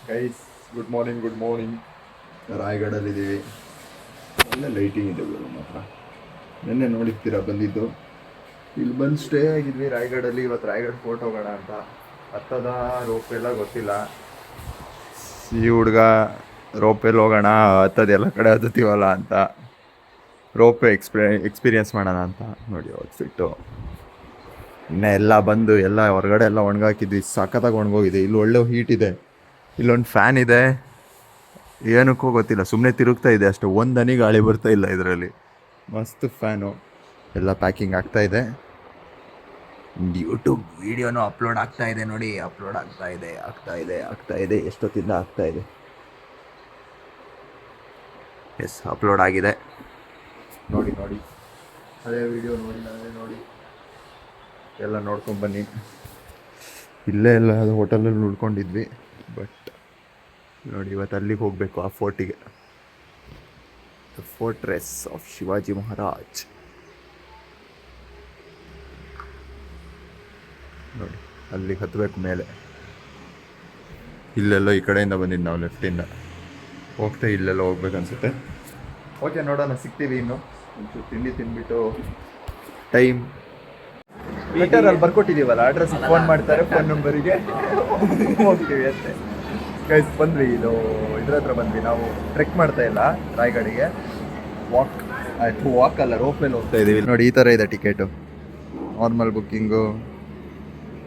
Guys good morning. ರಾಯಗಢಲ್ಲಿದ್ದೀವಿ. ಒಳ್ಳೆ lighting ಇದೆ ಗುರು ಮಾತ್ರ. ನಿನ್ನೆ ನೋಡಿರ್ತೀರ ಬಂದಿದ್ದು. ಇಲ್ಲಿ ಬಂದು ಸ್ಟೇ ಆಗಿದ್ವಿ ರಾಯಗಢಲ್ಲಿ. ಇವತ್ತು ರಾಯಗಢ ಫೋರ್ಟ್ ಹೋಗೋಣ ಅಂತ. ಹತ್ತದ ರೋಪ್ ಎಲ್ಲ ಗೊತ್ತಿಲ್ಲ. ಈ ಹುಡುಗ ರೋಪಲ್ಲಿ ಹೋಗೋಣ ಹತ್ತದೆಲ್ಲ ಕಡೆ ಹತ್ತತೀವಲ್ಲ ಅಂತ ರೋಪೇ ಎಕ್ಸ್ಪೀರಿಯನ್ಸ್ ಮಾಡೋಣ ಅಂತ ನೋಡಿ ಔಟ್ಫಿಟ್ಟು. ಇನ್ನು ಎಲ್ಲ ಬಂದು ಎಲ್ಲ ಹೊರಗಡೆ ಎಲ್ಲ ಒಣಗಾಕಿದ್ವಿ. ಸಖತ್ತಾಗಿ ಒಣಗೋಗಿದೆ. ಇಲ್ಲಿ ಒಳ್ಳೆ ಹೀಟ್ ಇದೆ. ಇಲ್ಲೊಂದು ಫ್ಯಾನ್ ಇದೆ. ಏನಕ್ಕೂ ಗೊತ್ತಿಲ್ಲ, ಸುಮ್ಮನೆ ತಿರುಗ್ತಾ ಇದೆ ಅಷ್ಟೇ. ಒಂದು ಹನಿ ಗಾಳಿ ಬರ್ತಾ ಇಲ್ಲ ಇದರಲ್ಲಿ. ಮಸ್ತ್ ಫ್ಯಾನು. ಎಲ್ಲ ಪ್ಯಾಕಿಂಗ್ ಆಗ್ತಾಯಿದೆ. ಯೂಟ್ಯೂಬ್ ವೀಡಿಯೋನು ಅಪ್ಲೋಡ್ ಆಗ್ತಾಯಿದೆ ನೋಡಿ. ಅಪ್ಲೋಡ್ ಆಗ್ತಾಯಿದೆ. ಎಷ್ಟೊತ್ತಿಂದ ಆಗ್ತಾಯಿದೆ. ಎಸ್, ಅಪ್ಲೋಡ್ ಆಗಿದೆ. ನೋಡಿ ಅದೇ ವಿಡಿಯೋ ನೋಡಿ ಎಲ್ಲ ನೋಡ್ಕೊಂಬನ್ನಿ. ಇಲ್ಲೇ ಎಲ್ಲ ಅದು ಹೋಟೆಲಲ್ಲಿ ಉಳ್ಕೊಂಡಿದ್ವಿ. ಬಟ್ ನೋಡಿ ಇವತ್ತು ಅಲ್ಲಿಗೆ ಹೋಗಬೇಕು, ಆ ಫೋರ್ಟಿಗೆ. The fortress of Shivaji Maharaj. ನೋಡಿ ಅಲ್ಲಿಗೆ ಹತ್ತಬೇಕು ಮೇಲೆ. ಇಲ್ಲೆಲ್ಲೋ ಈ ಕಡೆಯಿಂದ ಬಂದಿದ್ದು ನಾವು, ಲೆಫ್ಟಿಂದ ಹೋಗ್ತಾ ಇಲ್ಲೆಲ್ಲ ಹೋಗ್ಬೇಕನ್ಸುತ್ತೆ. ಓಕೆ, ನೋಡೋಣ, ಸಿಗ್ತೀವಿ. ಇನ್ನು ಒಂಚೂರು ತಿಂಡಿ ತಿಂದ್ಬಿಟ್ಟು ಟೈಮ್ ಲೆಟರಲ್ಲಿ ಬರ್ಕೊಟ್ಟಿದ್ದೀವಲ್ಲ, ಅಡ್ರೆಸ್ಸಿಗೆ ಫೋನ್ ಮಾಡ್ತಾರೆ, ಫೋನ್ ನಂಬರಿಗೆ ಹೋಗ್ತೀವಿ ಅಷ್ಟೇ. ಗೈಸ್ ಬಂದ್ವಿ, ಇದ್ರ ಹತ್ರ ಬಂದ್ವಿ. ನಾವು ಟ್ರೆಕ್ ಮಾಡ್ತಾ ಇಲ್ಲ ರಾಯಗಢಿಗೆ, ವಾಕ್ ಅಲ್ಲ, ರೋಪಲ್ಲಿ ಹೋಗ್ತಾ ಇದ್ದೀವಿ. ನೋಡಿ ಈ ಥರ ಇದೆ ಟಿಕೆಟು. Normal booking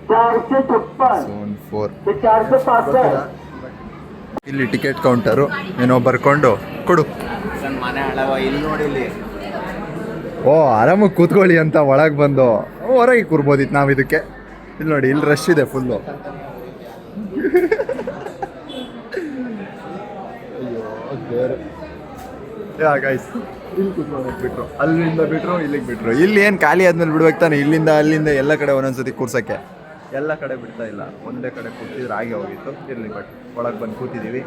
Zone 4. ಇಲ್ಲಿ ಟಿಕೆಟ್ ಕೌಂಟರು. ಏನೋ ಬರ್ಕೊಂಡು ಕೊಡು. ಓ, ಆರಾಮಾಗಿ ಕೂತ್ಕೊಳ್ಳಿ ಅಂತ ಒಳಗೆ ಬಂದು ಹೊರಗೆ ಕೂರ್ಬೋದಿತ್ತು ನಾವು ಇದಕ್ಕೆ. ಇಲ್ಲಿ ನೋಡಿ, ಇಲ್ಲಿ ರಶ್ ಇದೆ ಫುಲ್ಲು. ಗೈಸ್ ಇಲ್ಲಿ ಕೂತ್ಕೊಂಡು ಬಿಟ್ರು, ಅಲ್ಲಿಂದ ಬಿಟ್ರು, ಇಲ್ಲಿಗೆ ಬಿಟ್ರು. ಇಲ್ಲಿ ಏನು ಖಾಲಿ ಆದ್ಮೇಲೆ ಬಿಡ್ಬೇಕು ತಾನೆ. ಇಲ್ಲಿಂದ ಅಲ್ಲಿಂದ ಎಲ್ಲ ಕಡೆ ಒಂದೊಂದ್ಸತಿ ಕೂರ್ಸೋಕ್ಕೆ. ಎಲ್ಲ ಕಡೆ ಬಿಡ್ತಾ ಇಲ್ಲ, ಒಂದೇ ಕಡೆ ಕೂತಿದ್ರೆ ಆಗಿ ಹೋಗಿತ್ತು. ಇರಲಿ, ಬಟ್ ಒಳಗೆ ಬಂದು ಕೂತಿದ್ದೀವಿ.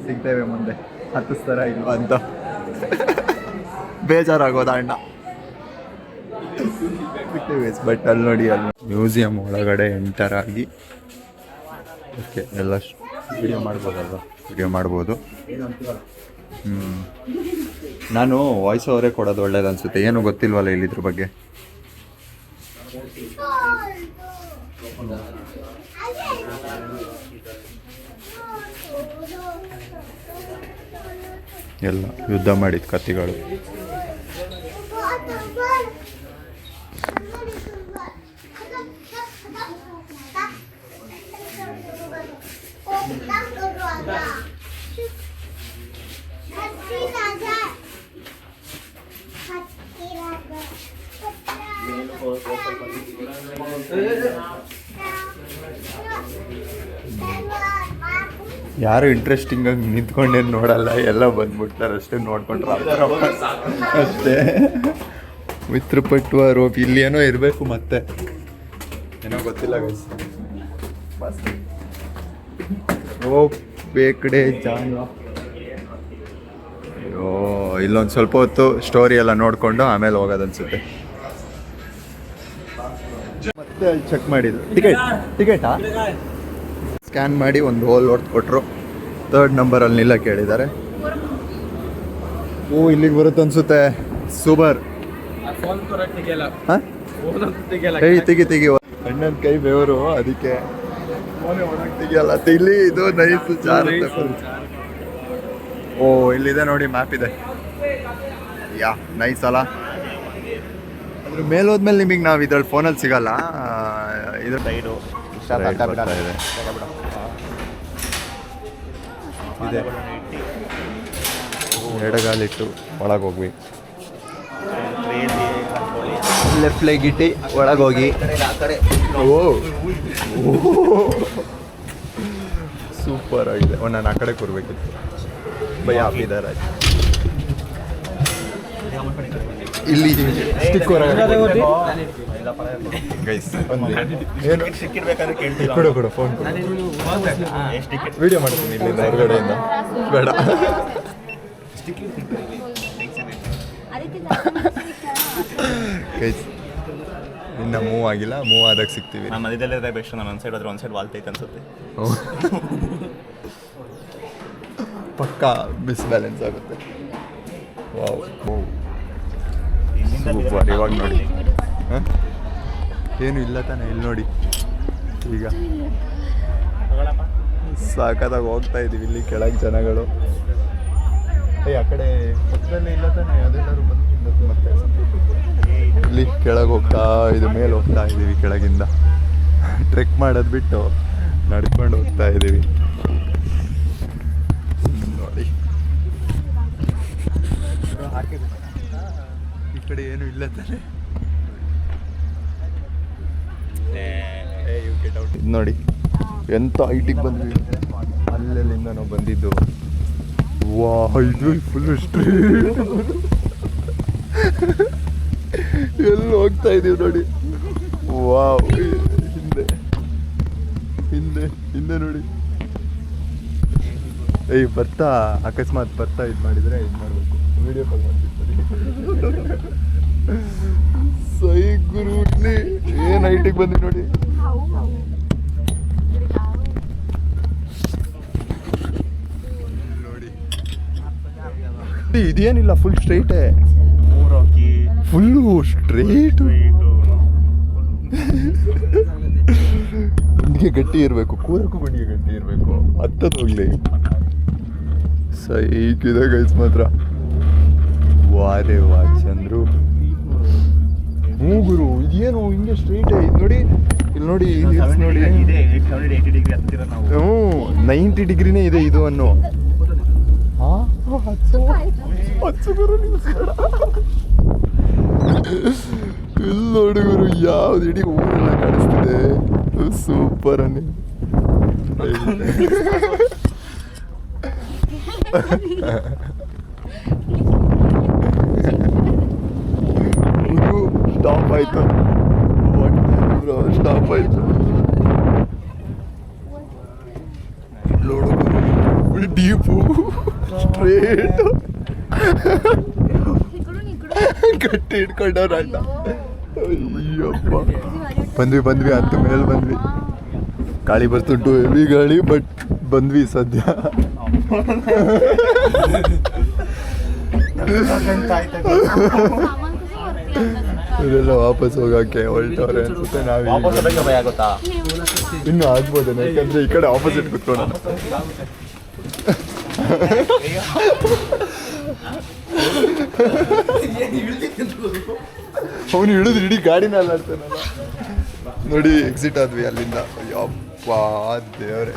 ಸಿಗ್ತೇವೆ ಮುಂದೆ, ಹತ್ತಿಸ್ತಾರ ಇಲ್ವಾ ಅಂತ ಬೇಜಾರಾಗೋದ ಅಣ್ಣ. ಸಿಗ್ತೇವೆ. ಬಟ್ ಅಲ್ಲಿ ನೋಡಿ, ಅಲ್ಲಿ ಮ್ಯೂಸಿಯಂ ಒಳಗಡೆ ಎಂಟರ್ ಆಗಿ ಓಕೆ ಎಲ್ಲ ವಿಡಿಯೋ ಮಾಡ್ಬೋದಲ್ವ? ವಿಡಿಯೋ ಮಾಡ್ಬೋದು. ನಾನು ವಾಯ್ಸ್ ಅವರೇ ಕೊಡೋದು ಒಳ್ಳೇದು ಅನಿಸುತ್ತೆ. ಏನೂ ಗೊತ್ತಿಲ್ವಲ್ಲ ಇಲ್ಲಿದ್ರ ಬಗ್ಗೆ. ಎಲ್ಲ ಯುದ್ಧ ಮಾಡಿದ ಕತ್ತಿಗಳು. ಯಾರು ಇಂಟ್ರೆಸ್ಟಿಂಗ್ ಆಗಿ ನಿಂತ್ಕೊಂಡೇನು ನೋಡಲ್ಲ, ಎಲ್ಲ ಬಂದ್ಬಿಡ್ತಾರೆ ಅಷ್ಟೇ, ನೋಡ್ಕೊಂಡ್ರೆ ಅಷ್ಟೇ. ಮಿತ್ರಪಟ್ಟುವ ರೋಪ್ ಇಲ್ಲಿ ಏನೋ ಇರಬೇಕು, ಮತ್ತೆ ಏನೋ ಗೊತ್ತಿಲ್ಲ ಗೈಸ್. ರೋಪ್ ಬೇಕಡೆ ಜಾನ. ಅಯ್ಯೋ, ಇಲ್ಲೊಂದು ಸ್ವಲ್ಪ ಹೊತ್ತು ಸ್ಟೋರಿ ಎಲ್ಲ ನೋಡಿಕೊಂಡು ಆಮೇಲೆ ಹೋಗೋದನ್ಸುತ್ತೆ. ಮತ್ತೆ ಅಲ್ಲಿ ಚೆಕ್ ಮಾಡಿದ್ರು. ಟಿಕೆಟಾ ಸ್ಕ್ಯಾನ್ ಮಾಡಿ ಒಂದು ಹೋಲ್ ಹೊಡೆದು ಕೊಟ್ಟರು. 3rd ನಂಬರಲ್ಲಿ ನಿಲ್ಲ ಕೇಳಿದ್ದಾರೆ. ಓ, ಇಲ್ಲಿಗೆ ಬರುತ್ತೆ ಅನ್ಸುತ್ತೆ. ಸೂಪರ್. ತೆಗಿ ಅಣ್ಣನ ಕೈ ಬೆವರು, ಅದಕ್ಕೆ ಫೋನೇ ಒಳಗೆ ತೆಗಿಯಲ್ಲ. ಇಲ್ಲಿ ಇದು ನೈಸ್ ಚಾರ್. ಓ, ಇಲ್ಲಿದೆ ನೋಡಿ, ಮ್ಯಾಪ್ ಇದೆ. ಯಾ, ನೈಸ್ ಅಲ್ಲ. ಅದ್ರ ಮೇಲೆ ಹೋದ್ಮೇಲೆ ನಿಮಗೆ ನಾವು ಇದ್ರಲ್ಲಿ ಫೋನಲ್ಲಿ ಸಿಗಲ್ಲ. ಇದು ಸೈಡು ಇದೆ. ಎಡಗಾಲಿಟ್ಟು ಒಳಗೆ ಹೋಗ್ವಿ. ಲೆಫ್ಟ್ ಲೆಗ್ ಇಟ್ಟು ಒಳಗೆ ಹೋಗಿ. ಓ, ಸೂಪರ್ ಆಗಿದೆ. ನಾನು ಆ ಕಡೆ ಕೂರ್ಬೇಕಿತ್ತು. ಬೈ ಹಾಕಿದ್ದಾರೆ ಇಲ್ಲಿ ಸ್ಟಿಕ್ ಗೈಸ್. ಕೊಡು ಫೋನ್ ವಿಡಿಯೋ ಮಾಡ್ತೀನಿ ಇಲ್ಲಿಂದ, ಹೊರಗಡೆಯಿಂದ ಬೇಡ. ಗೈಸ್ ಇನ್ನು ಮೂವ್ ಆಗಿಲ್ಲ. ಮೂವ್ ಆದಾಗ ಸಿಗ್ತೀವಿ. ನಾನು ಮಧ್ಯದಲ್ಲೇ ಬೆಸ್ಟ್. ನಾನು ಒಂದು ಸೈಡ್ ಹೋದ್ರೆ ಒಂದು ಸೈಡ್ ವಾಲ್ತೈತೆ ಅನ್ಸುತ್ತೆ. ಪಕ್ಕ ಮಿಸ್ಬ್ಯಾಲೆನ್ಸ್ ಆಗುತ್ತೆ. Wow super. ಇವಾಗ ನೋಡಿ ಏನು ಇಲ್ಲ ತಾನೆ ಇಲ್ಲಿ ನೋಡಿ. ಈಗ ಸಾಕಾದಾಗ ಹೋಗ್ತಾ ಇದ್ದೀವಿ. ಇಲ್ಲಿ ಕೆಳಗೆ ಜನಗಳು ಆ ಕಡೆ ಪಕ್ಕದಲ್ಲೇ ಇಲ್ಲ ತಾನೆ, ಅದೆಲ್ಲರೂ ಬಂದು ಮತ್ತೆ ಇಲ್ಲಿ ಕೆಳಗೆ ಹೋಗ್ತಾ ಇದು ಮೇಲೆ ಹೋಗ್ತಾ ಇದ್ದೀವಿ. ಕೆಳಗಿಂದ ಟ್ರೆಕ್ ಮಾಡೋದು ಬಿಟ್ಟು ನಡ್ಕೊಂಡು ಹೋಗ್ತಾ ಇದ್ದೀವಿ ನೋಡಿ. ಈ ಕಡೆ ಏನು ಇಲ್ಲ ತಾನೆ. ಇದು ನೋಡಿ ಎಂತ ಹೈಟಿಗೆ ಬಂದ್ವಿ. ಅಲ್ಲೆಲ್ಲಿಂದ ನಾವು ಬಂದಿದ್ದು. ವಾ ಇದು ಫುಲ್ ಸ್ಟ್ರೀಟ್. ಎಲ್ಲಿ ಹೋಗ್ತಾ ಇದೀವಿ ನೋಡಿ. ವಾವ್ ಹಿಂದೆ ಹಿಂದೆ ಹಿಂದೆ ನೋಡಿ. ಬರ್ತಾ ಅಕಸ್ಮಾತ್ ಬರ್ತಾ ಇದು ಮಾಡಿದರೆ ಇದು ಮಾಡಬೇಕು, ವಿಡಿಯೋ ಕಾಲ್ ಮಾಡ್ತಿರ್ತಾರೆ. ಸೈ ಗುರು ಇಲ್ಲಿ ಏನು ಹೈಟಿಗೆ ಬಂದ್ವಿ ನೋಡಿ. ನೋಡಿ ಇದೇನಿಲ್ಲ, ಫುಲ್ ಸ್ಟ್ರೈಟೇ, ಫುಲ್ಲು ಸ್ಟ್ರೈಟು. ಗುಂಡಿಗೆ ಗಟ್ಟಿ ಇರಬೇಕು, ಕೂರಕ್ಕೂ ಗುಂಡಿಗೆ ಗಟ್ಟಿ ಇರಬೇಕು. ಹತ್ತದ ಹೋಗ್ಲಿ ಸೈಕಿದೆ ಗೈಸ್ ಮಾತ್ರ. ವಾರೇ ವಾ ಚಂದ್ರು. ಹ್ಞೂ ಗುರು ಇದೇನು ಹಿಂಗೆ ಸ್ಟ್ರೈಟೇ. ಇದು ನೋಡಿ ಇಲ್ಲಿ ನೋಡಿ, ನೋಡಿ 90 ಡಿಗ್ರಿನೇ ಇದೆ ಇದು ಅನ್ನೋ. ಇಲ್ಲಿ ನೋಡಿ ಗುರು ಯಾವ್ದು ಇಡೀ ಊರೆಲ್ಲ ಕಾಣಿಸ್ತಿದೆ. ಸೂಪರ್ ಅನ್ನಿ. ಸ್ಟಾಪ್ ಆಯ್ತು, ಸ್ಟಾಪ್ ಆಯ್ತು. ನೋಡು ಡೀಪು ಸ್ಟ್ರೇಟ್ ಗಟ್ಟಿ ಇಟ್ಕೊಂಡವ್ರ ಅಣ್ಣ. ಅಯ್ಯಪ್ಪ ಬಂದ್ವಿ ಹತ್ತು ಮೇಲೆ ಬಂದ್ವಿ. ಗಾಳಿ ಬರ್ತಿಟ್ಟು ಹೆವಿ ಗಾಳಿ, ಬಟ್ ಬಂದ್ವಿ ಸದ್ಯ. ಇದೆಲ್ಲ ವಾಪಸ್ ಹೋಗಕ್ಕೆ ಹೊರಟವ್ರೆ ಅನ್ಸುತ್ತೆ. ಇನ್ನು ಆಗ್ಬೋದೇನೆ, ಯಾಕಂದ್ರೆ ಈ ಕಡೆ ಆಪೋಸಿಟ್ ಕುತ್ಕೊಳ್ಳೋಣ. ಅವನು ಹಿಡಿದು ಇಡೀ ಗಾಡಿನ ಅಲ್ಲಾಡ್ತಾನಲ್ಲ ನೋಡಿ. ಎಕ್ಸಿಟ್ ಆದ್ವಿ ಅಲ್ಲಿಂದ. ಯಪ್ಪ ದೇವ್ರೆ,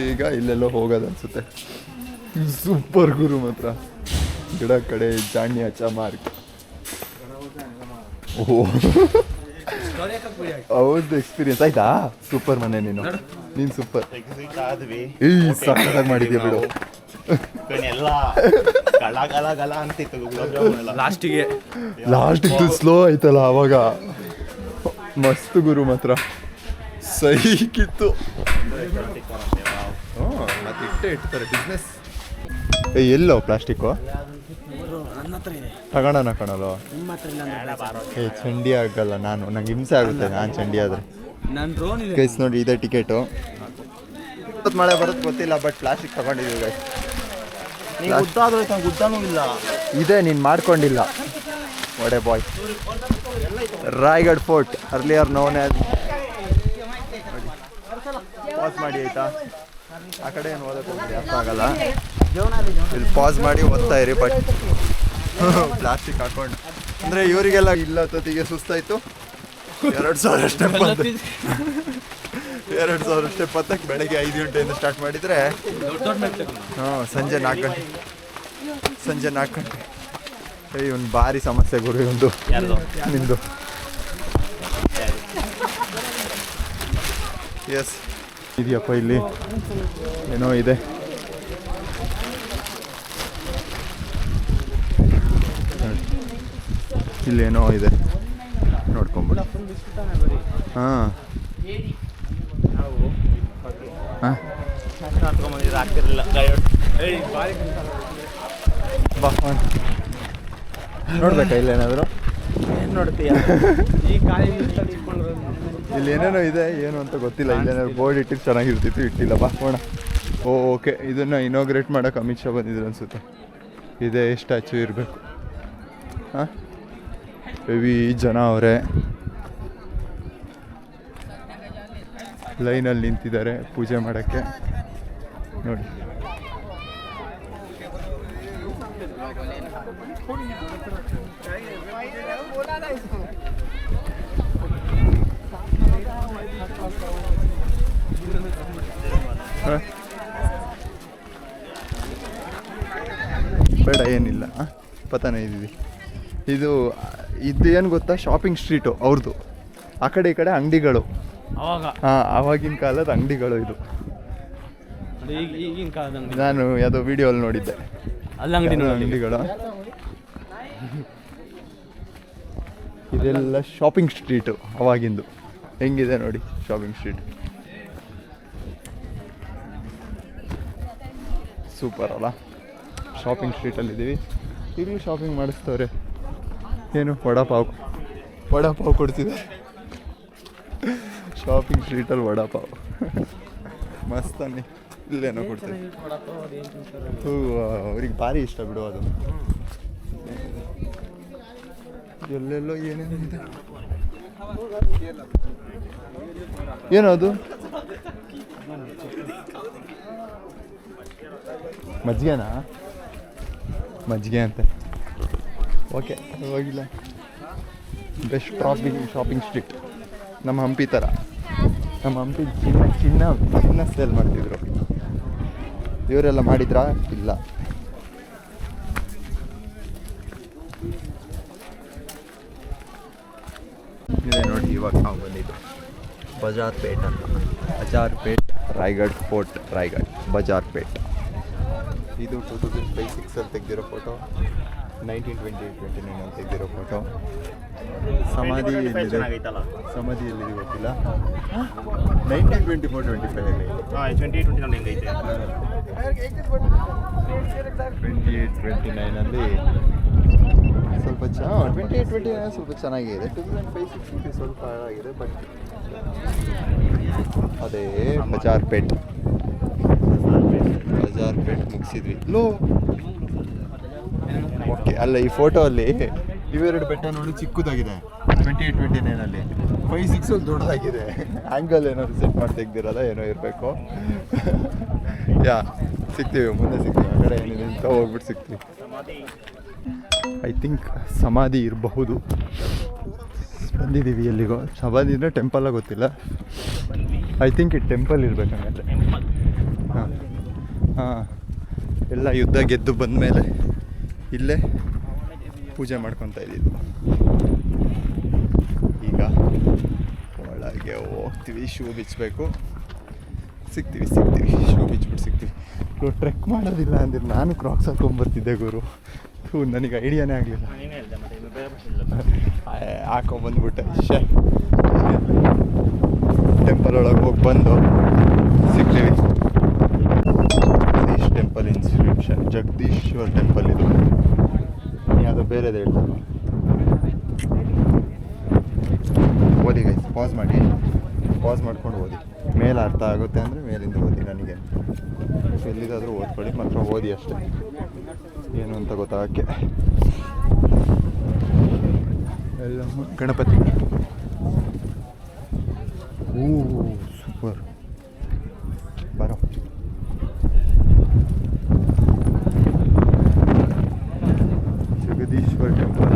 ಈಗ ಇಲ್ಲೆಲ್ಲೋ ಹೋಗೋದು ಅನ್ಸುತ್ತೆ. ಸೂಪರ್ ಗುರು ಮಾತ್ರ. ಗಿಡ ಕಡೆ ಜಾಣ್ಯ ಚಮಾರ್ಕ್. ಓಹೋ ಹೌದು, ಎಕ್ಸ್ಪೀರಿಯನ್ಸ್ ಆಯ್ತಾ? ಸೂಪರ್ ಮನೆ ನೀನು ಸೂಪರ್. ಸಾಕಾಗಿ ಮಾಡಿದ್ಯಾ ಬಿಡು. ಲಾಸ್ಟಿಗೆ ಸ್ಲೋ ಆಯ್ತಲ್ಲ ಅವಾಗ ಮಸ್ತ್ ಗುರು ಮಾತ್ರ. ಸೈಕಿತ್ತು. ಮತ್ತೆ ಇಡ್ತಾರೆ ಬಿಸ್ನೆಸ್. ಎಲ್ಲೋ ಪ್ಲಾಸ್ಟಿಕ್ಕು ತಗೋಣ ಕಣಲು. ಚಂಡಿ ಆಗಲ್ಲ, ನಂಗೆ ಹಿಂಸೆ ಆಗುತ್ತೆ ನಾನು ಚಂಡಿ ಆದ್ರೆ. ಗೈಸ್ ನೋಡಿ ಇದೆ ಟಿಕೆಟು. ಮಳೆ ಬರುತ್ತೆ ಗೊತ್ತಿಲ್ಲ, ಬಟ್ ಪ್ಲಾಸ್ಟಿಕ್ ತಗೊಂಡಿದ್ದೀವಿ ಗೈಸ್. ಇದೆ ನೀನು ಮಾಡ್ಕೊಂಡಿಲ್ಲ. ಒಡೆ boy. Raigad fort, earlier known as. Pass ಮಾಡಿ ಆಯ್ತಾ? ಆ ಕಡೆ ಏನು ಓದಕ್ಕೆ ಹೋಗ್ಬಿಡಿ, ಅರ್ಥ ಆಗಲ್ಲ. ಇಲ್ಲಿ ಪಾಸ್ ಮಾಡಿ ಓದ್ತಾ ಇರಿ. ಬಟ್ ಪ್ಲಾಸ್ಟಿಕ್ ಹಾಕೊಂಡು ಅಂದರೆ ಇವರಿಗೆಲ್ಲ ಇಲ್ಲ ಹೊತ್ತಿಗೆ ಸುಸ್ತಾಯಿತು. 2000 ಸ್ಟೆಪ್ ಅಂತ, 2000 ಸ್ಟೆಪ್ ಹತ್ತಕ್ಕೆ ಬೆಳಗ್ಗೆ 5 ಗಂಟೆಯಿಂದ ಸ್ಟಾರ್ಟ್ ಮಾಡಿದರೆ ಸಂಜೆ 4 ಗಂಟೆ. ಒಂದು ಭಾರಿ ಸಮಸ್ಯೆ ಗುರು ಒಂದು ನಿಂದು. ಎಸ್ ಇದೆಯಪ್ಪ, ಇಲ್ಲಿ ಏನೋ ಇದೆ. ಇಲ್ಲೇನೋ ಇದೆ, ನೋಡ್ಕೊಂಬಿಡಿ. ಹಾಂ ನೋಡ್ಬೇಕಾ ಇಲ್ಲೇನಾದರೂ? ನೋಡ್ತೀಯ ಇಲ್ಲಿ ಏನೇನೋ ಇದೆ, ಏನು ಅಂತ ಗೊತ್ತಿಲ್ಲ. ಇಲ್ಲೇನಾದ್ರು ಬೋರ್ಡ್ ಇಟ್ಟಿದ್ದು ಚೆನ್ನಾಗಿರ್ತಿತ್ತು, ಇಟ್ಟಿಲ್ಲ. ಬಾ ಹೋಣ. ಓಕೆ, ಇದನ್ನು ಇನಾಗ್ರೇಟ್ ಮಾಡೋಕೆ ಅಮಿತ್ ಶಾ ಬಂದಿದ್ರು ಅನಿಸುತ್ತೆ. ಇದೇ ಸ್ಟ್ಯಾಚು ಇರಬೇಕು. ಹಾಂ, ಹೆವಿ ಜನ ಅವರೇ ಲೈನಲ್ಲಿ ನಿಂತಿದ್ದಾರೆ ಪೂಜೆ ಮಾಡೋಕ್ಕೆ ನೋಡಿ. ಬೇಡ, ಏನಿಲ್ಲ. ಪತಾನೆ ಇದ್ದೀವಿ. ಇದು ಏನು ಗೊತ್ತಾ, ಶಾಪಿಂಗ್ ಸ್ಟ್ರೀಟು ಅವ್ರದ್ದು. ಆ ಕಡೆ ಈ ಕಡೆ ಅಂಗಡಿಗಳು. ಹಾಂ, ಆವಾಗಿನ ಕಾಲದ ಅಂಗಡಿಗಳು ಇದು. ನಾನು ಯಾವುದೋ ವಿಡಿಯೋಲ್ಲಿ ನೋಡಿದ್ದೆ ಅಂಗಡಿಗಳು. ಇದೆಲ್ಲ ಶಾಪಿಂಗ್ ಸ್ಟ್ರೀಟು ಅವಾಗಿಂದು. ಹೆಂಗಿದೆ ನೋಡಿ ಶಾಪಿಂಗ್ ಸ್ಟ್ರೀಟ್. ಸೂಪರ್ ಅಲ್ಲ? ಶಾಪಿಂಗ್ ಸ್ಟ್ರೀಟಲ್ಲಿದ್ದೀವಿ. ಈಗಲೂ ಶಾಪಿಂಗ್ ಮಾಡಿಸ್ತವ್ರೆ. ಏನು ವಡಾಪಾವ್ ಕೊಡ್ತಿದ್ದಾರೆ ಶಾಪಿಂಗ್ ಸ್ಟ್ರೀಟಲ್ಲಿ. ವಡಾಪಾವ್ ಮಸ್ತಾನೆ. ಇಲ್ಲೇನೋ ಕೊಡ್ತಾರೆ. ಅವ್ರಿಗೆ ಭಾರಿ ಇಷ್ಟ ಬಿಡು ಅದು. ಎಲ್ಲೆಲ್ಲೋ ಏನೇನಿದೆ. ಏನದು? ಮಜ್ಜಿಗೆನಾ? ಮಜ್ಜಿಗೆ ಅಂತೆ. ಓಕೆ, ಹೋಗಿಲ್ಲ. Best shopping street. ನಮ್ಮ ಹಂಪಿ ಥರ. ನಮ್ಮ ಹಂಪಿ ಚಿನ್ನ ಸೇಲ್ ಮಾಡ್ತಿದ್ರು. ಇವರೆಲ್ಲ ಮಾಡಿದ್ರಾ? ಇಲ್ಲ. ಇದೆ ನೋಡಿ, ಇವಾಗ ನಾವು ಬಂದಿದ್ದು ಬಜಾರ್ ಪೇಟ್ ಅಂತ. Bazaar plate, Raigad fort, Raigad Bazaar plate. ಇದು 2005-06 ತೆಗೆದಿರೋ ಫೋಟೋ. 1928-29 ಅಂತ ತೆಗೆದಿರೋ ಫೋಟೋ. ಸಮಾಧಿ ಎಲ್ಲಿದೆ ಗೊತ್ತಿಲ್ಲ. 1924-25 28-29 ಸ್ವಲ್ಪ 28-29 ಸ್ವಲ್ಪ ಚೆನ್ನಾಗಿದೆ. 2005-06 ಸ್ವಲ್ಪ ಹಾಳಾಗಿದೆ. ಬಟ್ ಅದೇ ಬಜಾರ್ ಪೇಟ್ ಮುಗಿಸಿದ್ವಿ. ಓಕೆ, ಅಲ್ಲ ಈ ಫೋಟೋ ಅಲ್ಲಿ ಇವೆರಡು ಬೆಟ್ಟ ನೋಡಿ ಚಿಕ್ಕದಾಗಿದೆ. 28-29 5-6 ದೊಡ್ಡದಾಗಿದೆ. ಆ್ಯಂಗಲ್ ಏನಾದ್ರು ಸೆಟ್ ಮಾಡಿ ತೆಗ್ದಿರೋದ ಏನೋ ಇರಬೇಕು. ಸಿಗ್ತೀವಿ, ಮುಂದೆ ಸಿಗ್ತೀವಿ. ಆ ಕಡೆ ಏನಿದೆ ಅಂತ ಹೋಗ್ಬಿಟ್ಟು ಸಿಗ್ತೀವಿ. ಐ ಥಿಂಕ್ ಸಮಾಧಿ ಇರಬಹುದು. ಬಂದಿದ್ದೀವಿ ಎಲ್ಲಿಗೋ. ಸಮಾಧಿ ಅಂದರೆ ಟೆಂಪಲ್ಲ ಗೊತ್ತಿಲ್ಲ. ಐ ಥಿಂಕ್ ಇದು ಟೆಂಪಲ್ ಇರಬೇಕಂದ್ರೆ. ಹಾಂ, ಎಲ್ಲ ಯುದ್ಧ ಗೆದ್ದು ಬಂದಮೇಲೆ ಇಲ್ಲೇ ಪೂಜೆ ಮಾಡ್ಕೊತಾ ಇದ್ದಿದ್ದು. ಈಗ ಒಳಗೆ ಹೋಗ್ತೀವಿ. ಶೂ ಬಿಚ್ಚಬೇಕು. ಸಿಗ್ತೀವಿ. ಶೂ ಬಿಚ್ಬಿಟ್ಟು ಸಿಗ್ತೀವಿ. ಟ್ರೆಕ್ ಮಾಡೋದಿಲ್ಲ ಅಂದ್ರೆ ನಾನು ಕ್ರಾಕ್ಸ್ ಹಾಕೊಂಡ್ಬರ್ತಿದ್ದೆ ಗುರು. ನನಗೆ ಐಡಿಯಾನೇ ಆಗಲಿಲ್ಲ. ಹಾಕೊಂಬಂದ್ಬಿಟ್ಟೆ. ಟೆಂಪಲ್ ಒಳಗೆ ಹೋಗಿ ಬಂದು ಸಿಗ್ತೀವಿ. Jagadish temple institution, Jagadishwar temple. ಇದು ಯಾವುದೋ ಬೇರೆದು ಹೇಳ್ತಾರೆ. ಓದಿ ಗೈಸ್, ಪಾಸ್ ಮಾಡ್ಕೊಂಡು ಓದಿ. ಮೇಲೆ ಅರ್ಥ ಆಗುತ್ತೆ ಅಂದರೆ ಮೇಲಿಂದ ಓದಿ. ನನಗೆ ಎಲ್ಲಿದಾದರೂ ಓದ್ಕೊಳ್ಳಿ, ಮಾತ್ರ ಓದಿ ಅಷ್ಟೇ. ಏನು ಅಂತ ಗೊತ್ತಾಗಕ್ಕೆ. ಎಲ್ಲ ಗಣಪತಿ. ಸೂಪರ್. ಬರೋ ಜಗದೀಶ್ವರ್ ಟೆಂಪಲ್.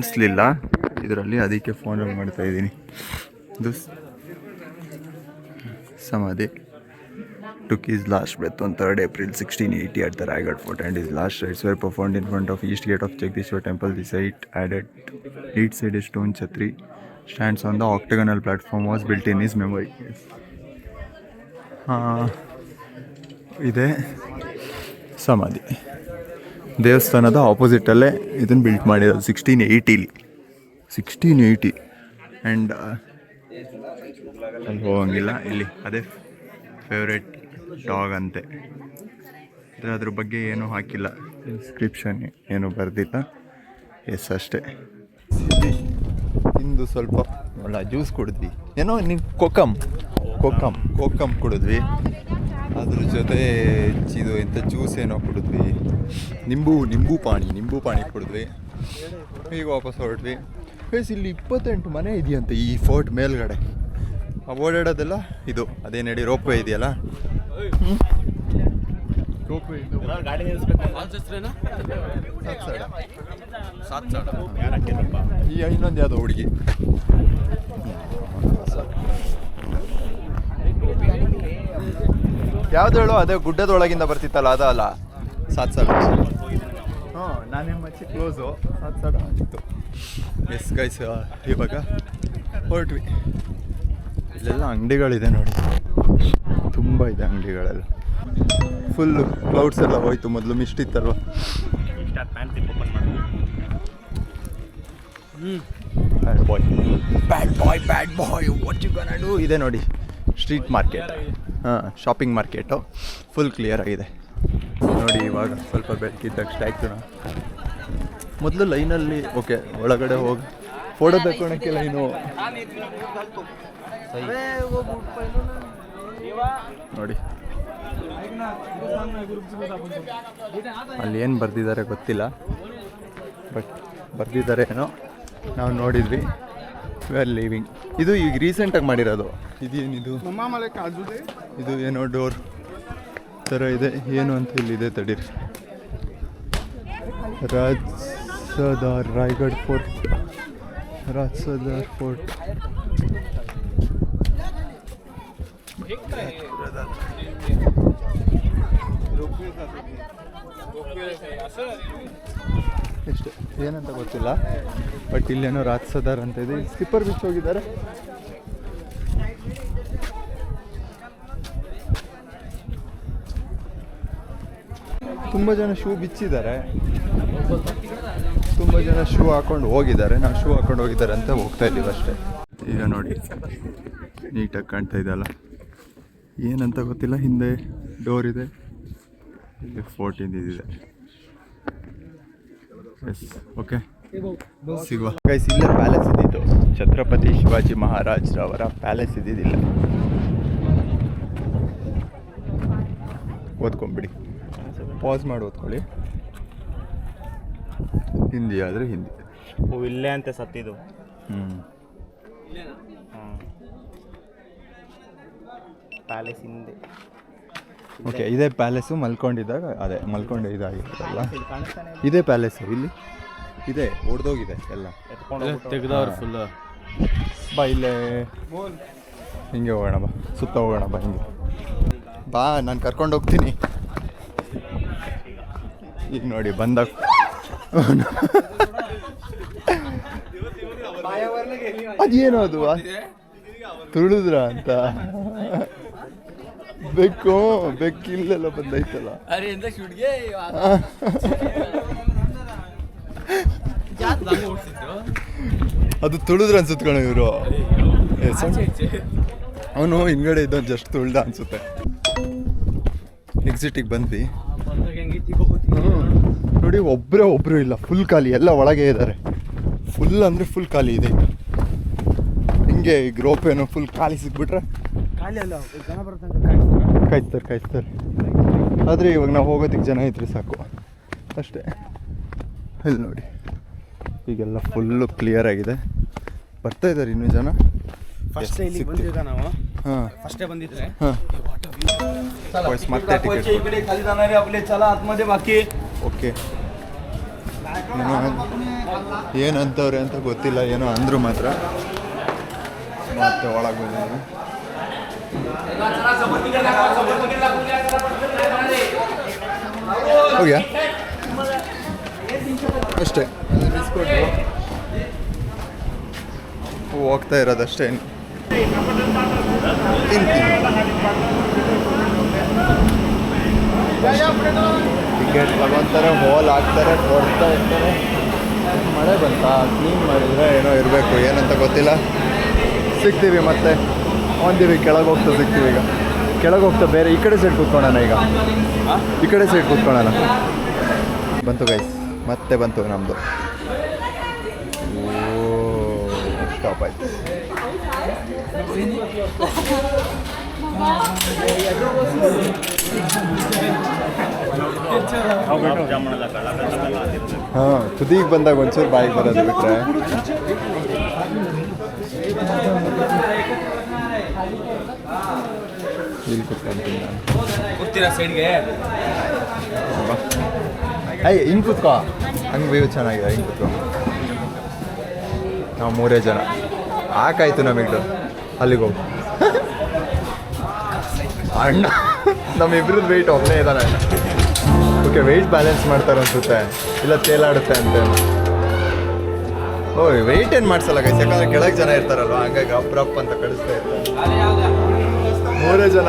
ಕಾಣಿಸ್ಲಿಲ್ಲ ಇದರಲ್ಲಿ, ಅದಕ್ಕೆ ಫೋನಲ್ಲಿ ಮಾಡ್ತಾ ಇದ್ದೀನಿ. ಇದು ಸಮಾಧಿ. Took his last breath on 3rd April 1680 at the Raigad Fort, and his last rites were performed in front of east gate of Jagdishwar temple. The site added 8-sided stone chhatri stands on the octagonal platform was built in his memory. ಇದೆ ಸಮಾಧಿ. ದೇವಸ್ಥಾನದ ಆಪೋಸಿಟಲ್ಲೇ ಇದನ್ನು built ಮಾಡಿರೋದು 1680 and ಅಲ್ಲಿ ಹೋಗಂಗಿಲ್ಲ. ಇಲ್ಲಿ ಅದೇ favourite dog ಅಂತೆ. ಅದ್ರ ಬಗ್ಗೆ ಏನೂ ಹಾಕಿಲ್ಲ, ಇನ್ಸ್ಕ್ರಿಪ್ಷನ್ ಏನೂ ಬರೆದಿಲ್ಲ. ಎಸ್ ಅಷ್ಟೇ. ತಿಂದು ಸ್ವಲ್ಪ ಒಳ್ಳೆ ಜ್ಯೂಸ್ ಕುಡಿದ್ವಿ. ಏನೋ ನೀವು ಕೋಕಮ್ ಕುಡಿದ್ವಿ. ಅದ್ರ ಜೊತೆ ಇದು ಎಂಥ ಜ್ಯೂಸ್ ಏನೋ ಕುಡಿದ್ವಿ. ನಿಂಬು ಪಾಣಿ ಕುಡಿದ್ವಿ. ಈಗ ವಾಪಸ್ ಹೊರಟ್ವಿ. ಇಲ್ಲಿ 28 ಮನೆ ಇದೆಯಂತೆ ಈ ಫೋರ್ಟ್ ಮೇಲ್ಗಡೆ. ಓಡಾಡೋದೆಲ್ಲ ಇದು ಅದೇ ನಡಿ ರೋಪ್ವೇ ಇದೆಯಲ್ಲ, ರೋಪ್ವೇ ಈ ಇನ್ನೊಂದು ಯಾವುದೋ ಹುಡುಗಿ ಯಾವ್ದು ಹೇಳು, ಅದೇ ಗುಡ್ಡದೊಳಗಿಂದ ಬರ್ತಿತ್ತಲ್ಲ ಅದಲ್ಲ, ಸಾತ್ಸಾಡ. ನಾನೇ ಮಚ್ಚಿ ಕ್ಲೋಸು ಸಾತ್ಸಾಡ ಆಗಿತ್ತು. ಎಸ್ ಗೈಸ್, ಇವಾಗ ಹೊರಟ್ವಿ. ಇಲ್ಲೆಲ್ಲ ಅಂಗಡಿಗಳಿದೆ ನೋಡಿ, ತುಂಬ ಇದೆ ಅಂಗಡಿಗಳೆಲ್ಲ. ಫುಲ್ಲು ಕ್ಲೌಡ್ಸ್ ಎಲ್ಲ ಹೋಯ್ತು. ಮೊದಲು ಮಿಸ್ಟ್ ಇತ್ತಲ್ವ. Bad boy what you gonna do. ಇದೆ ನೋಡಿ street market, shopping market full clear ಆಗಿದೆ ನೋಡಿ. ಇವಾಗ ಸ್ವಲ್ಪ ಬೆಳಕಿದ್ದಷ್ಟು ಆಯ್ತು. ಮೊದಲು ಲೈನಲ್ಲಿ ಓಕೆ, ಒಳಗಡೆ ಹೋಗಿ ಫೋಟೋ ತಗೊಳಕ್ಕೆ ಲೈನು ನೋಡಿ. ಅಲ್ಲಿ ಏನು ಬರ್ದಿದ್ದಾರೆ ಗೊತ್ತಿಲ್ಲ, ಬಟ್ ಬರ್ದಿದ್ದಾರೆ ಏನೋ. ನಾವು ನೋಡಿದ್ವಿ. We are living. ಇದು ಈಗ ರೀಸೆಂಟಾಗಿ ಮಾಡಿರೋದು. ಇದೇನಿದು, ಇದು ಏನೋ ಡೋರ್ ಥರ ಇದೆ. ಏನು ಅಂತ ಇಲ್ಲಿದೆ ತಡೀರಿ. ರಾಯ್ಗಢ್ ಫೋರ್ಟ್. ಎಷ್ಟು ಏನಂತ ಗೊತ್ತಿಲ್ಲ, ಬಟ್ ಇಲ್ಲೇನೋ ರಾಜ್ಸದಾರ್ ಅಂತ ಇದೆ. ಸ್ಲಿಪ್ಪರ್ ಬಿಚ್ಚಿ ಹೋಗಿದ್ದಾರೆ. ತುಂಬ ಜನ ಶೂ ಬಿಚ್ಚಿದ್ದಾರೆ, ತುಂಬ ಜನ ಶೂ ಹಾಕೊಂಡು ಹೋಗಿದ್ದಾರೆ. ನಾವು ಶೂ ಹಾಕೊಂಡು ಹೋಗಿದ್ದಾರೆ ಅಂತ ಹೋಗ್ತಾ ಇದ್ದೀವಿ ಅಷ್ಟೇ. ಈಗ ನೋಡಿ ನೀಟಾಗಿ ಕಾಣ್ತಾ ಇದೆಯಲ್ಲ, ಏನಂತ ಗೊತ್ತಿಲ್ಲ. ಹಿಂದೆ ಡೋರ್ ಇದೆ, ಇಲ್ಲಿ 14 ಇದೆ. ಎಸ್ ಓಕೆ, ಸಿಗುವ ಗೈಸ್. ಇಲ್ಲೇ ಪ್ಯಾಲೇಸ್ ಇದ್ದಿದ್ದು, ಛತ್ರಪತಿ ಶಿವಾಜಿ ಮಹಾರಾಜ್ರವರ ಪ್ಯಾಲೇಸ್ ಇದ್ದಿದ್ದಿಲ್ಲ. ಓದ್ಕೊಂಬಿಡಿ, ಪಾಸ್ ಮಾಡಿ ಓದ್ಕೊಳ್ಳಿ. ಹಿಂದಿ ಆದರೆ ಹಿಂದಿ. ಇಲ್ಲೇ ಅಂತ ಸತ್ತಿದ್ದು. ಪ್ಯಾಲೇಸ್ ಹಿಂದೆ. ಓಕೆ, ಇದೇ ಪ್ಯಾಲೇಸು. ಮಲ್ಕೊಂಡಿದ್ದಾಗ ಅದೇ ಮಲ್ಕೊಂಡು ಇದಾಗಿರುತ್ತಲ್ಲ, ಇದೇ ಪ್ಯಾಲೇಸು. ಇಲ್ಲಿ ಇದೆ, ಒಡೆದೋಗಿದೆ ಎಲ್ಲ, ತೆಗೆದವ್ರು ಫುಲ್. ಬಾ ಇಲ್ಲೇ ಹಿಂಗೆ ಹೋಗೋಣ, ಬಾ ಸುತ್ತ ಹೋಗೋಣ, ಬಾ ಹಿಂಗೆ ಬಾ, ನಾನು ಕರ್ಕೊಂಡು ಹೋಗ್ತೀನಿ. ಈಗ ನೋಡಿ ಬಂದಾಗ ಅದೇನೋ ಅದು ತುಳಿದ್ರ ಅಂತ. ಬೆಕ್ಕಿಲ್ಲೆಲ್ಲ ಬಂದೈತಲ್ಲ, ಅದು ತುಳಿದ್ರ ಅನ್ಸುತ್ತೆ ಇವರು. ಅವನು ಹಿಂದ್ಗಡೆ ಇದ್ದ ಜಸ್ಟ್ ತುಳ್ದ ಅನ್ಸುತ್ತೆ. ಎಕ್ಸಿಟಿಗೆ ಬಂದ್ವಿ ನೋಡಿ. ಒಬ್ಬರು ಇಲ್ಲ, ಫುಲ್ ಖಾಲಿ. ಎಲ್ಲ ಒಳಗೆ ಇದ್ದಾರೆ. ಫುಲ್ ಅಂದರೆ ಫುಲ್ ಖಾಲಿ ಇದೆ. ಹಿಂಗೆ ಈಗ ರೋಪೇನೋ ಫುಲ್ ಖಾಲಿ ಸಿಗ್ಬಿಟ್ರೆ ಕಾಯ್ತಾರೆ. ಆದರೆ ಇವಾಗ ನಾವು ಹೋಗೋದಕ್ಕೆ ಜನ ಇದ್ರೆ ಸಾಕು ಅಷ್ಟೇ. ಇಲ್ಲಿ ನೋಡಿ, ಈಗೆಲ್ಲ ಫುಲ್ಲು ಕ್ಲಿಯರ್ ಆಗಿದೆ. ಬರ್ತಾ ಇದ್ದಾರೆ ಇನ್ನೂ ಜನ. ಫಸ್ಟೇ ಇಲ್ಲಿ ಬಂದಿದ್ದ ನಾವು. ಹಾಂ, ಫಸ್ಟೇ ಬಂದಿದ್ರೆ ಮತ್ತೆ ಟಿಕೆಟ್. खाली जाणारे आपले चला आतमध्ये बाकी. ओके, ಏನಂತವ್ರೆ ಅಂತ ಗೊತ್ತಿಲ್ಲ, ಏನೋ ಅಂದರು ಮಾತ್ರ. ಮತ್ತೆ ಒಳಗೆ ಬಂದಿದ್ದೀವಿ. ಹೋಗ್ಯಾ ಅಷ್ಟೇ, ಬಿಸ್ಕೊಟ್ರು ಹೋಗ್ತಾ ಇರೋದಷ್ಟೇ. ಟಿಕೆಟ್ ತಗೊತಾರೆ, ಹೋಲ್ ಹಾಕ್ತಾರೆ, ಕೊಡ್ತಾ ಇರ್ತಾರೆ. ಮಳೆ ಬಂತ, ಕ್ಲೀನ್ ಮಾಡಿದರೆ ಏನೋ ಇರಬೇಕು, ಏನಂತ ಗೊತ್ತಿಲ್ಲ. ಸಿಗ್ತೀವಿ ಮತ್ತೆ ಒಂದಿವಿ, ಕೆಳಗೆ ಹೋಗ್ತಾ ಸಿಗ್ತೀವಿ. ಈಗ ಕೆಳಗೆ ಹೋಗ್ತಾ ಬೇರೆ ಈ ಕಡೆ ಸೈಡ್ ಕೂತ್ಕೊಳ್ಳೋಣ. ಈಗ ಈ ಕಡೆ ಸೈಡ್ ಕೂತ್ಕೊಳ್ಳೋಣ. ಬಂತು ಗೈಸ್, ಮತ್ತೆ ಬಂತು ನಮ್ಮದು. ಸ್ಟಾಪ್ ಆಯ್ತು. ಹಾಂ, ತುದಿಗೆ ಬಂದಾಗ ಒಂಚೂರು ಬಾಯಿಗೆ ಬರೋದು ಬಿಟ್ಟರೆ ಇಲ್ಲಿ ಕೂತ್ಕೊಂತೀನಿ ನಾನು. ಕೂರ್ತೀರಾ ಸೈಡ್ಗೆ? ಹಿಂಗೆ ಕೂತ್ಕೋ, ಹಂಗೆ ವ್ಯೂ ಚೆನ್ನಾಗಿದೆ. ಹಿಂಗೆ ಕೂತ್ಕೋ. ನಾವು 3 ಜನ ಹಾಕಾಯ್ತು ನಮಗೆ. ಅಲ್ಲಿಗೆ ಹೋಗಿ ಅಣ್ಣ ನಮ್ಮಿಬ್ರದ್ದು ವೆಯ್ಟ್ ಒಬ್ಬನೇ ಇದ್ದಾನೆ. ಓಕೆ, ವೆಯ್ಟ್ ಬ್ಯಾಲೆನ್ಸ್ ಮಾಡ್ತಾರೆ ಅನ್ಸುತ್ತೆ, ಇಲ್ಲ ತೇಲಾಡುತ್ತೆ ಅಂತ. ಓ, ವೆಯ್ಟ್ ಏನು ಮಾಡ್ಸಲ್ಲ ಗೈಸ್, ಯಾಕಂದ್ರೆ ಕೆಳಗೆ ಜನ ಇರ್ತಾರಲ್ವ, ಹಂಗಾಗಿ ಅಪ್ ಅಂತ ಕಳಿಸ್ತಾ ಇರ್ತಾರೆ. 3 ಜನ.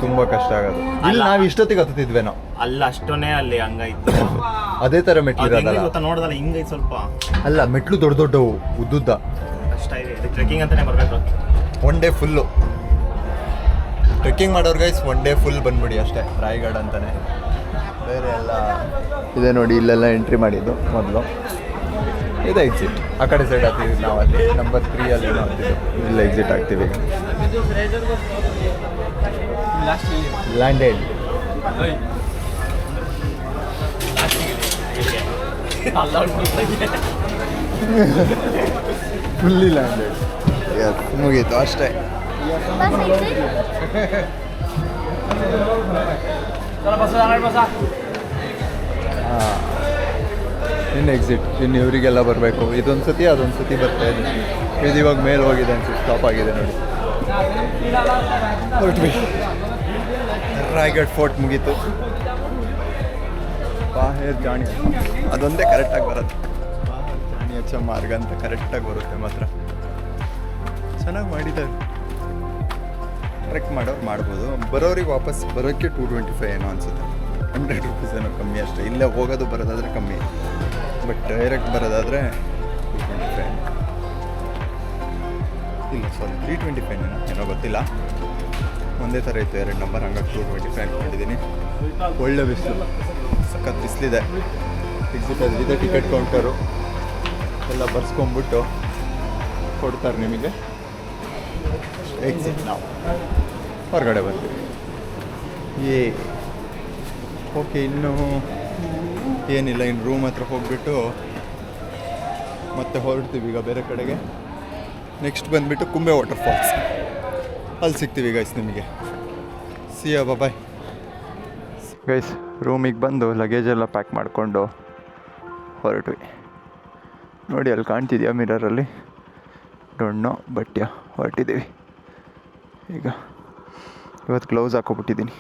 ತುಂಬಾ ಕಷ್ಟ ಆಗೋದು. ಇಲ್ಲಿ ನಾವು ಇಷ್ಟೊತ್ತಿಗೆ ಹತ್ತಿದ್ವೇನೋ, ಅಲ್ಲ ಅಷ್ಟೊನೇ ಅಲ್ಲಿ ಹಂಗಾಯ್ತು. ಅದೇ ತರ ಮೆಟ್ಲು ಇರೋದಲ್ಲ, ನೋಡದಲ್ಲ ಹಿಂಗೈ ಸ್ವಲ್ಪ. ಅಲ್ಲ, ಮೆಟ್ಲು ದೊಡ್ಡ ದೊಡ್ಡವು, ಉದ್ದುದ್ದ. ಕಷ್ಟ ಇದೆ, ಟ್ರೆಕ್ಕಿಂಗ್ ಅಂತಾನೆ ಬರ್ಬೇಕು. 1 ಡೇ ಫುಲ್ಲು ಟ್ರೆಕ್ಕಿಂಗ್ ಮಾಡೋರು ಗೈಸ್. 1 ಡೇ ಫುಲ್ ಬಂದ್ಬಿಡಿ ಅಷ್ಟೇ, ರಾಯಗಢ ಅಂತಾನೆ. ಬೇರೆ ಎಲ್ಲ ಇದೆ ನೋಡಿ, ಇಲ್ಲೆಲ್ಲ ಎಂಟ್ರಿ ಮಾಡಿದ್ದು ಮೊದಲು. ಇದೆ ಎಕ್ಸಿಟ್. ಆ ಕಡೆ ಸೈಡ್ ಆಗ್ತೀವಿ ನಾವು, ಅಲ್ಲಿ ನಂಬರ್ 3 ಅಲ್ಲಿ ಆಗ್ತಿದ್ದು. ಇಲ್ಲ ಎಕ್ಸಿಟ್ ಆಗ್ತೀವಿ. ಲ್ಯಾಂಡೆಡ್. Fully landed. ಎಸ್, ಮುಗೀತು ಅಷ್ಟೇ. ಇನ್ನು ಎಕ್ಸಿಟ್. ಇನ್ನು ಇವರಿಗೆಲ್ಲ ಬರಬೇಕು. ಇದೊಂದು ಸತಿ ಅದೊಂದು ಸತಿ ಬರ್ತಾ ಇದೆ. ಇದು ಇವಾಗ ಮೇಲೆ ಹೋಗಿದೆ ಅನ್ಸುತ್ತೆ, ಸ್ಟಾಪ್ ಆಗಿದೆ ನೋಡಿ. ಹೊರಟ್ವಿ. ರಾಯಗಢ ಫೋರ್ಟ್ ಮುಗೀತು. ಬಾಹೇರ್ ಜಾಣಿ ಅದೊಂದೇ ಕರೆಕ್ಟಾಗಿ ಬರೋದು. ಜಾಣಿ ಹಚ್ಚ ಮಾರ್ಗ ಅಂತ ಕರೆಕ್ಟಾಗಿ ಬರುತ್ತೆ ಮಾತ್ರ. ಚೆನ್ನಾಗಿ ಮಾಡಿದ್ದಾರೆ. ಟ್ರೆಕ್ ಮಾಡೋರು ಮಾಡ್ಬೋದು. ಬರೋರಿಗೆ ವಾಪಸ್ ಬರೋಕ್ಕೆ 225 ಏನೋ ಅನಿಸುತ್ತೆ. 100 ರುಪೀಸ್ ಏನೋ ಕಮ್ಮಿ ಅಷ್ಟೇ. ಇಲ್ಲೇ ಹೋಗೋದು ಬರೋದಾದರೆ ಕಮ್ಮಿ, ಬಟ್ ಡೈರೆಕ್ಟ್ ಬರೋದಾದರೆ 225. ಇಲ್ಲ ಸಾರಿ 325 ಏನೋ ಗೊತ್ತಿಲ್ಲ. ಒಂದೇ ಥರ ಇತ್ತು 2 ನಂಬರ್, ಹಂಗಾಗಿ 225 ಅಂದ್ಕೊಂಡಿದ್ದೀನಿ. ಒಳ್ಳೆ ಬಿಸಿಲು, ಸಖತ್ ಬಿಸಿಲಿದೆ. ಎಕ್ಸಿಟ್ ಇದೆ, ಟಿಕೆಟ್ ಕೌಂಟರು ಎಲ್ಲ ಬರ್ಸ್ಕೊಂಬಿಟ್ಟು ಕೊಡ್ತಾರೆ ನಿಮಗೆ. ಎಕ್ಸಿಟ್ ನಾವು ಹೊರಗಡೆ ಬರ್ತೀವಿ. ಓಕೆ, ಇನ್ನೂ ಏನಿಲ್ಲ, ಇನ್ನು ರೂಮ್ ಹತ್ರ ಹೋಗಿಬಿಟ್ಟು ಮತ್ತೆ ಹೊರಡ್ತೀವಿ ಈಗ ಬೇರೆ ಕಡೆಗೆ. ನೆಕ್ಸ್ಟ್ ಬಂದುಬಿಟ್ಟು ಕುಂಬೆ ವಾಟರ್ ಫಾಲ್ಸ್, ಅಲ್ಲಿ ಸಿಗ್ತೀವಿ ಗೈಸ್ ನಿಮಗೆ. ಸಿಯಾ ಬಾಯ್ ಗೈಸ್. ರೂಮಿಗೆ ಬಂದು ಲಗೇಜೆಲ್ಲ ಪ್ಯಾಕ್ ಮಾಡಿಕೊಂಡು ಹೊರಟ್ವಿ. ನೋಡಿ ಅಲ್ಲಿ ಕಾಣ್ತಿದ್ಯಾ ಮಿರರಲ್ಲಿ, ಡೊಣ್ಣು ಬಟ್ಯ ಹೊರಟಿದ್ದೀವಿ ಈಗ. ಇವತ್ತು ಗ್ಲೌಸ್ ಹಾಕ್ಕೊಬಿಟ್ಟಿದ್ದೀನಿ.